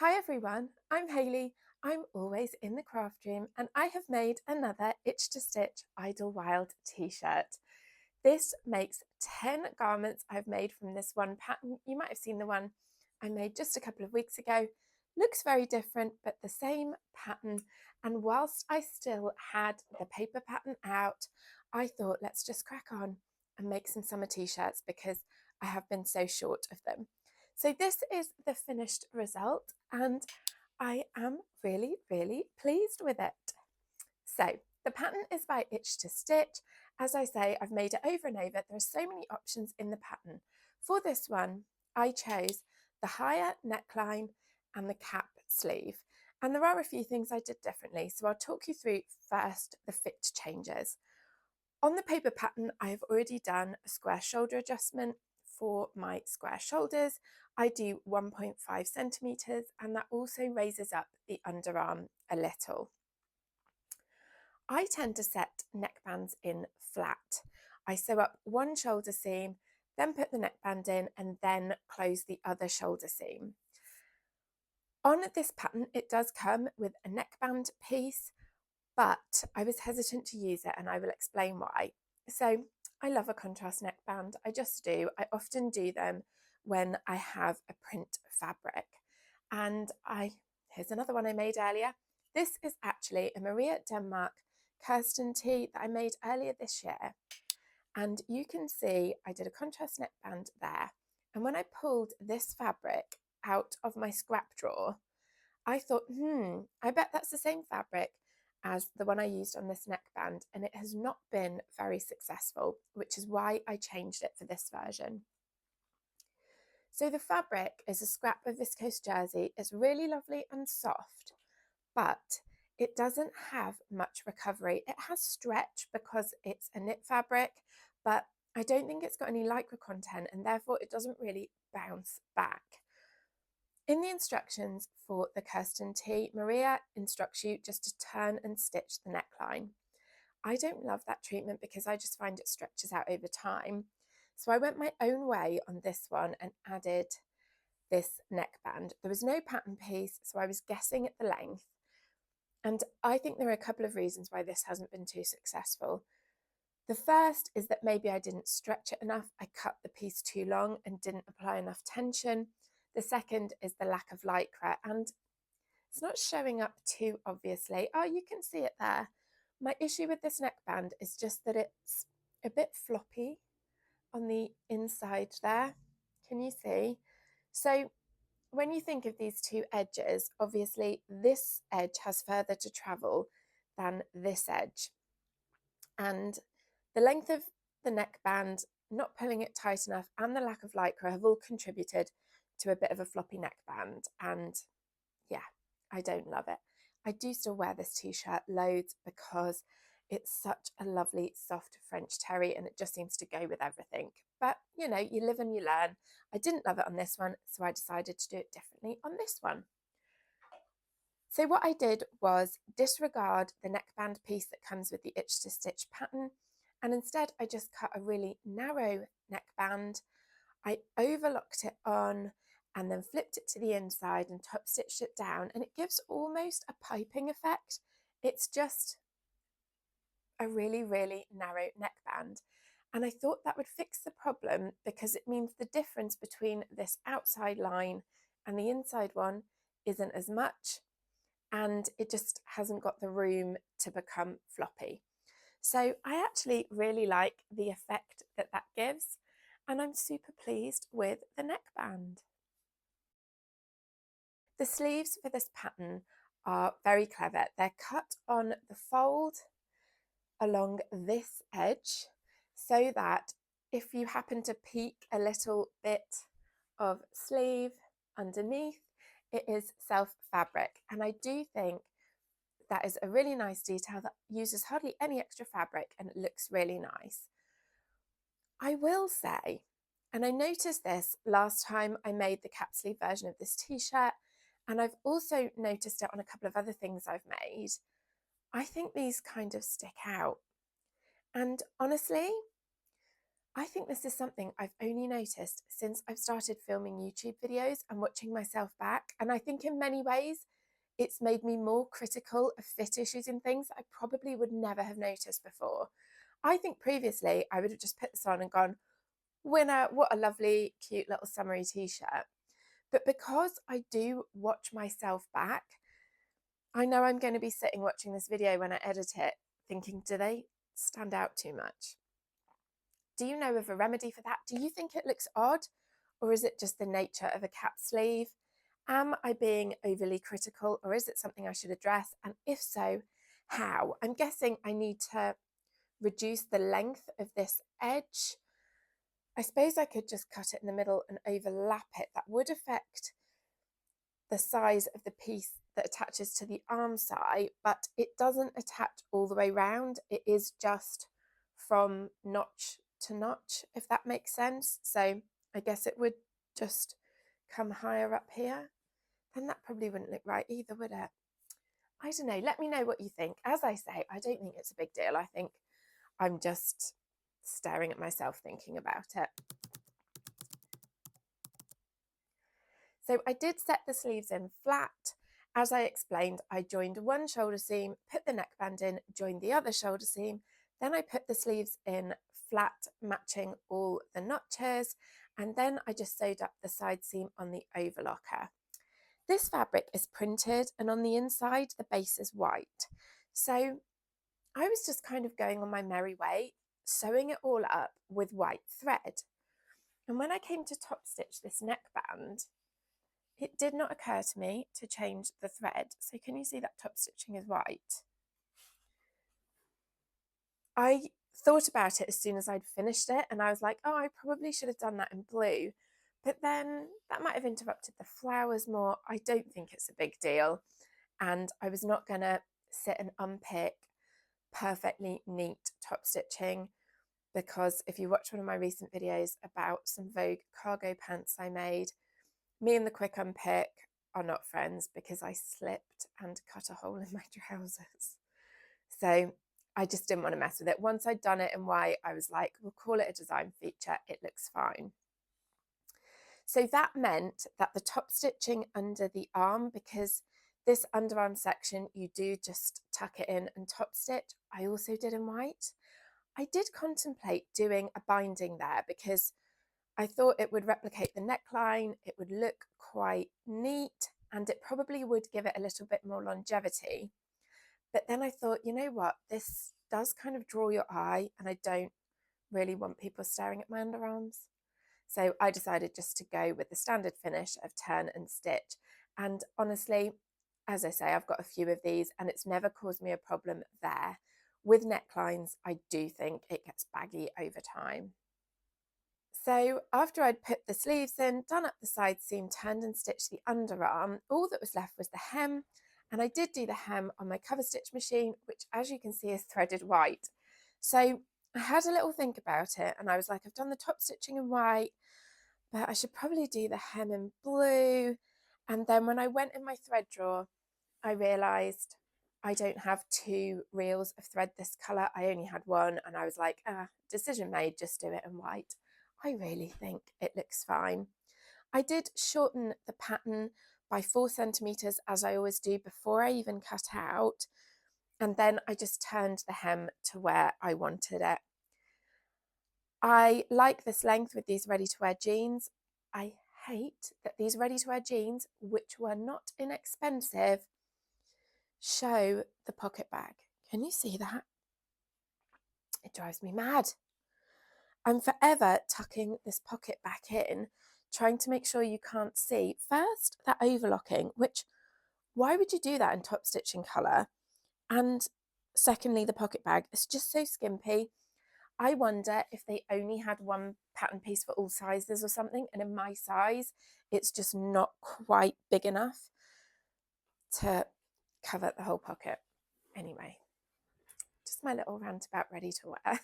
Hi everyone, I'm Hayley. I'm always in the craft room and I have made another Itch2Stitch Idyllwild t-shirt. This makes 10 garments I've made from this one pattern. You might have seen the one I made just a couple of weeks ago. Looks very different, but the same pattern. And whilst I still had the paper pattern out, I thought let's just crack on and make some summer t-shirts because I have been so short of them. So this is the finished result and I am really, really pleased with it. So the pattern is by Itch2Stitch. As I say, I've made it over and over. There are so many options in the pattern. For this one, I chose the higher neckline and the cap sleeve. And there are a few things I did differently. So I'll talk you through first the fit changes. On the paper pattern, I have already done a square shoulder adjustment for my square shoulders. I do 1.5 centimeters, and that also raises up the underarm a little. I tend to set neckbands in flat. I sew up one shoulder seam, then put the neckband in, and then close the other shoulder seam. On this pattern, it does come with a neckband piece, but I was hesitant to use it and I will explain why. So I love a contrast neckband, I just do. I often do them when I have a print fabric. And here's another one I made earlier. This is actually a Maria Denmark Kirsten tee that I made earlier this year. And you can see I did a contrast neckband there. And when I pulled this fabric out of my scrap drawer, I thought, I bet that's the same fabric as the one I used on this neckband, and it has not been very successful, which is why I changed it for this version. So the fabric is a scrap of viscose jersey. It's really lovely and soft, but it doesn't have much recovery. It has stretch because it's a knit fabric, but I don't think it's got any lycra content, and therefore it doesn't really bounce back. In the instructions for the Kirsten tee, Maria instructs you just to turn and stitch the neckline. I don't love that treatment because I just find it stretches out over time. So I went my own way on this one and added this neckband. There was no pattern piece, so I was guessing at the length. And I think there are a couple of reasons why this hasn't been too successful. The first is that maybe I didn't stretch it enough. I cut the piece too long and didn't apply enough tension. The second is the lack of lycra, and it's not showing up too obviously. Oh, you can see it there. My issue with this neckband is just that it's a bit floppy on the inside there. Can you see? So when you think of these two edges, obviously this edge has further to travel than this edge. And the length of the neckband, not pulling it tight enough, and the lack of lycra have all contributed to a bit of a floppy neckband, and yeah, I don't love it. I do still wear this t-shirt loads because it's such a lovely soft French terry and it just seems to go with everything. But you know, you live and you learn. I didn't love it on this one, so I decided to do it differently on this one. So what I did was disregard the neckband piece that comes with the Itch2Stitch pattern, and instead I just cut a really narrow neckband. I overlocked it on and then flipped it to the inside and top stitched it down, and it gives almost a piping effect. It's just a really, really narrow neckband. And I thought that would fix the problem because it means the difference between this outside line and the inside one isn't as much, and it just hasn't got the room to become floppy. So I actually really like the effect that that gives, and I'm super pleased with the neckband. The sleeves for this pattern are very clever. They're cut on the fold along this edge so that if you happen to peek a little bit of sleeve underneath, it is self fabric. And I do think that is a really nice detail that uses hardly any extra fabric and it looks really nice. I will say, and I noticed this last time I made the cap sleeve version of this t-shirt, and I've also noticed it on a couple of other things I've made, I think these kind of stick out. And honestly, I think this is something I've only noticed since I've started filming YouTube videos and watching myself back. And I think in many ways, it's made me more critical of fit issues in things that I probably would never have noticed before. I think previously I would have just put this on and gone, winner, what a lovely, cute little summery t-shirt. But because I do watch myself back, I know I'm going to be sitting watching this video when I edit it, thinking, do they stand out too much? Do you know of a remedy for that? Do you think it looks odd? Or is it just the nature of a cap sleeve? Am I being overly critical, or is it something I should address? And if so, how? I'm guessing I need to reduce the length of this edge. I suppose I could just cut it in the middle and overlap it. That would affect the size of the piece that attaches to the arm side, but it doesn't attach all the way round. It is just from notch to notch, if that makes sense. So I guess it would just come higher up here. Then that probably wouldn't look right either, would it? I don't know. Let me know what you think. As I say, I don't think it's a big deal. I think I'm just staring at myself thinking about it. So I did set the sleeves in flat. As I explained, I joined one shoulder seam, put the neckband in, joined the other shoulder seam. Then I put the sleeves in flat, matching all the notches. And then I just sewed up the side seam on the overlocker. This fabric is printed, and on the inside, the base is white. So I was just kind of going on my merry way, sewing it all up with white thread. And when I came to top stitch this neckband, it did not occur to me to change the thread. So can you see that top stitching is white? I thought about it as soon as I'd finished it, and I was like, oh, I probably should have done that in blue. But then that might have interrupted the flowers more. I don't think it's a big deal. And I was not going to sit and unpick perfectly neat top stitching, because if you watch one of my recent videos about some Vogue cargo pants I made, me and the quick unpick are not friends because I slipped and cut a hole in my trousers. So I just didn't want to mess with it. Once I'd done it in white, I was like, we'll call it a design feature. It looks fine. So that meant that the top stitching under the arm, because this underarm section, you do just tuck it in and top stitch, I also did in white. I did contemplate doing a binding there because I thought it would replicate the neckline, it would look quite neat, and it probably would give it a little bit more longevity. But then I thought, you know what, this does kind of draw your eye, and I don't really want people staring at my underarms. So I decided just to go with the standard finish of turn and stitch. And honestly, as I say, I've got a few of these and it's never caused me a problem there. With necklines, I do think it gets baggy over time. So after I'd put the sleeves in, done up the side seam, turned and stitched the underarm, all that was left was the hem. And I did do the hem on my cover stitch machine, which as you can see is threaded white. So I had a little think about it and I was like, I've done the top stitching in white, but I should probably do the hem in blue. And then when I went in my thread drawer, I realised I don't have 2 reels of thread this colour. I only had one and I was like, decision made, just do it in white. I really think it looks fine. I did shorten the pattern by 4 centimetres as I always do before I even cut out. And then I just turned the hem to where I wanted it. I like this length with these ready-to-wear jeans. I hate that these ready-to-wear jeans, which were not inexpensive, show the pocket bag. Can you see that? It drives me mad. I'm forever tucking this pocket back in, trying to make sure you can't see. First, that overlocking, which, why would you do that in top stitching colour? And secondly, the pocket bag, it's just so skimpy. I wonder if they only had one pattern piece for all sizes or something, and in my size, it's just not quite big enough to cover the whole pocket. Anyway, just my little rant about ready to wear.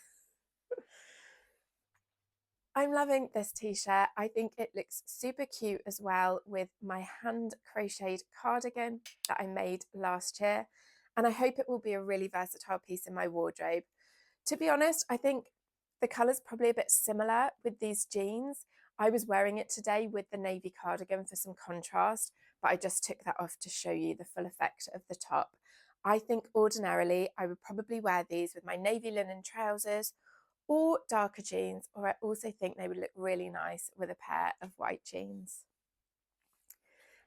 I'm loving this t-shirt. I think it looks super cute as well with my hand crocheted cardigan that I made last year. And I hope it will be a really versatile piece in my wardrobe. To be honest, I think The colour's probably a bit similar with these jeans. I was wearing it today with the navy cardigan for some contrast, but I just took that off to show you the full effect of the top. I think ordinarily I would probably wear these with my navy linen trousers or darker jeans, or I also think they would look really nice with a pair of white jeans.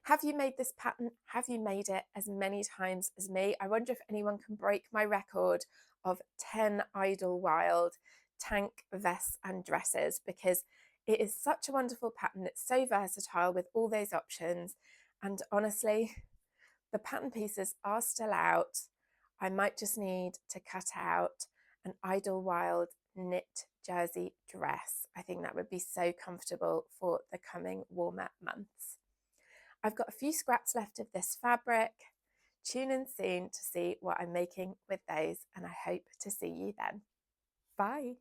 Have you made this pattern? Have you made it as many times as me? I wonder if anyone can break my record of 10 Idyllwild tank vests and dresses, because it is such a wonderful pattern. It's so versatile with all those options. And honestly, the pattern pieces are still out. I might just need to cut out an Idyllwild knit jersey dress. I think that would be so comfortable for the coming warmer months. I've got a few scraps left of this fabric. Tune in soon to see what I'm making with those, and I hope to see you then. Bye.